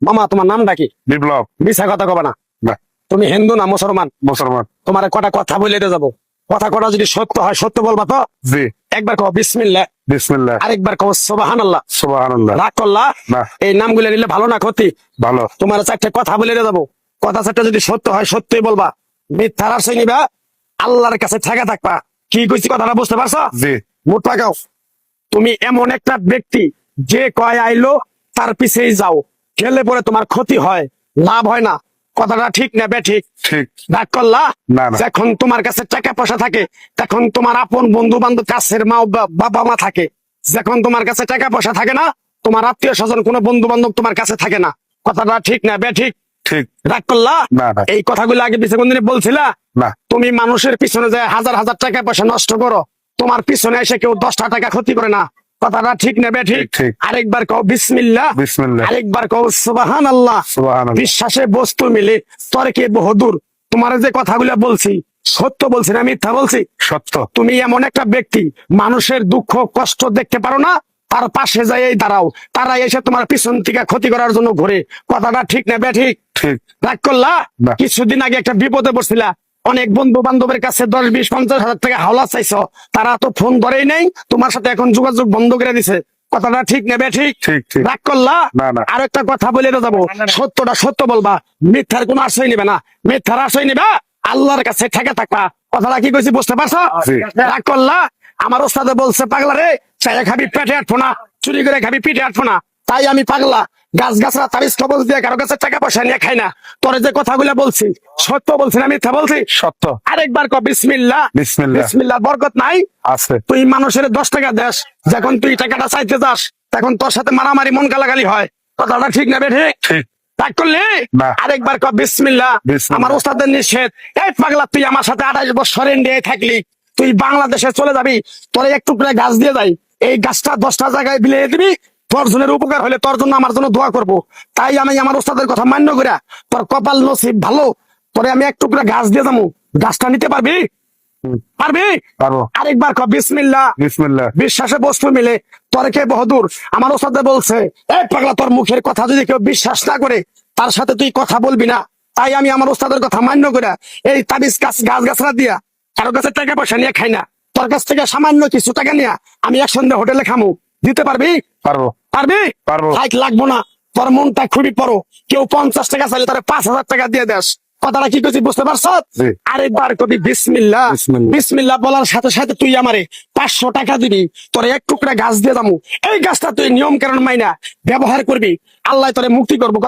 মামা তোমার নামটা কি? বিপ্লব। মিছা কথা কবা না। না। তুমি হিন্দু না মুসলমান? মুসলমান। তোমার কটা কথা বলে যাবো, কথা কটা যদি সত্য হয় সত্য বলবা তো? জি। একবার কও বিসমিল্লাহ, বিসমিল্লাহ। আরেকবার কও সুবহানাল্লাহ। সুবহানাল্লাহ। রাগ করলা? না। এই নামগুলো নিলে ভালো না ক্ষতি? ভালো। তোমার চারটে কথা বলে যাবো, কথা চারটা যদি সত্য হয় সত্যই বলবা, মিথ্যার আশ্রয় নিবা, আল্লাহর কাছে ঠেকা থাকবা। কি কইছি কথাটা বুঝতে পারছো? জি। মুখ লাগাও। তুমি এমন একটা ব্যক্তি যে কয় আইলো তার পিছেই যাও, গেলে পরে তোমার ক্ষতি হয়, লাভ হয় না। কথাটা ঠিক না বেঠিক? ঠিক। রাগ করলা? না, না। যখন তোমার কাছে টাকা পয়সা থাকে তখন তোমার আপন বন্ধু বান্ধব, কাছের মা বাবা মা থাকে। যখন তোমার কাছে টাকা পয়সা থাকে না, তোমার আত্মীয় স্বজন কোনো বন্ধু বান্ধব তোমার কাছে থাকে না। কথাটা ঠিক না বেঠিক? ঠিক। রাগ করলা? না, না। এই কথাগুলো আগে পিছনে কোনদিন বলছিলা? না। তুমি মানুষের পিছনে যায় হাজার হাজার টাকা পয়সা নষ্ট করো, তোমার পিছনে এসে কেউ 10টা টাকা ক্ষতি করে না। কথাটা ঠিক না বেঠিক? ঠিক, ঠিক। আরেকবার কও বিসমিল্লাহ, বিসমিল্লাহ। আরেকবার কও সুবহানাল্লাহ। সুবহানাল্লাহ। বিশ্বাসে বস্তু মিলে তর্কে বহুদূর। তোমার যে কথাগুলো বলছি সত্য বলছি না মিথ্যা বলছি? সত্য। তুমি এমন একটা ব্যক্তি, মানুষের দুঃখ কষ্ট দেখতে পারো না, তার পাশে যাই দাঁড়াও, তারা এসে তোমার পিছন থেকে ক্ষতি করার জন্য ঘুরে। কথাটা ঠিক না বেঠিক? ঠিক। রাগ করলা? না। কিছুদিন আগে একটা বিপদে পড়ছিলা, অনেক বন্ধু বান্ধবের কাছে 10, 20, 50 হাজার টাকা হাওলা চাইছো, তারা তো ফোন ধরেই নেই, তোমার সাথে এখন যোগাযোগ বন্ধ করে দিছে। কথাটা ঠিক না বেঠিক? ঠিক, ঠিক। রাগ করলা? না, না। আর একটা কথা বলে যাবো, সত্যটা সত্য বলবা, মিথ্যার কোনো আশ্রয় নিবে না। মিথ্যার আশ্রয় নিবা, আল্লাহর কাছে ঠেকে থাকবা। কথাটা কি কইছি বুঝতে পারছো? জি। রাগ করলা? আমার ওস্তাদে বলছে পাগলা রে, চাইলে খাবি পেটে আটবো না, চুরি করে খাবি পিঠে আটবো না। তাই আমি পাগলা, গাছ গাছরা তাবিজ কবজ দিয়ে কারো কাছে টাকা পয়সা নিয়ে খাই না। তোরে যে কথাগুলো বলছি সত্য বলছি না মিথ্যা বলছি? সত্য। আরেকবার ক বিসমিল্লাহ। বিসমিল্লাহ। বিসমিল্লাহ বরকত নাই? আছে। তুই মানুষের 10 টাকা দেস, যখন তুই টাকাটা চাইতে যাস তখন তোর সাথে মারামারি মন গালাগালি হয়। কথাটা ঠিক না বেঠিক? ঠিক। রাগ করলি? না। আরেকবার ক বিসমিল্লাহ। বিসমিল্লাহ। আমার ওস্তাদের নিষেধ। এই পাগলা, তুই আমার সাথে 28 বছর ইন্ডিয়ায় থাকলি, তুই বাংলাদেশে চলে যাবি, তোরে একটু করে গাছ দিয়ে যাই, এই গাছটা 10টা জায়গায় বিলিয়ে দিবি, তোর জনের উপকার হলে তোর জন্য আমার জন্য দোয়া করব। তাই আমি আমার ওস্তাদের কথা মান্য করিয়া, তোর কপাল নসিব ভালো, তোরে আমি একটু করে গাছ দিয়ে যাবো, গাছটা নিতে পারবি? পারবি? পারবো। আরেকবার ক বিসমিল্লাহ। বিসমিল্লাহ। বিশ্বাসে বস্তু মিলে তর্কে বহুদূর। আমার ওস্তাদে বলছে, এই পাগলা, তোর মুখের কথা যদি কেউ বিশ্বাস না করে তার সাথে তুই কথা বলবি না। তাই আমি আমার ওস্তাদের কথা মান্য করে এই তাবিজ গাছ গাছরা দিয়া কারো কাছে টাকা পয়সা নিয়ে খাই না। তোর কাছ থেকে সামান্য কিছু টাকা নিয়ে আমি একসঙ্গে হোটেলে খামু, দিতে পারবি? পারবো। পারবি? পারবো। লাইক লাগবো না, তোর মনটা খুবই বড়। কেউ 50 টাকা চাইলে তারা 5,000 টাকা দিয়ে দেস। কথাটা কি করছি বুঝতে পারছো? জি। আরেকবার কবি বিসমিল্লাহ। বিসমিল্লাহ। বিসমিল্লাহ বলার সাথে সাথে তুই আমারে 500 টাকা দিবি, তোর এক টুকরা গাছ দিয়ে যাবো। এই গাছটা তুই নিয়ম কারণ মাইনা ব্যবহার করবি, আল্লাহ তোরে মুক্তি করবো।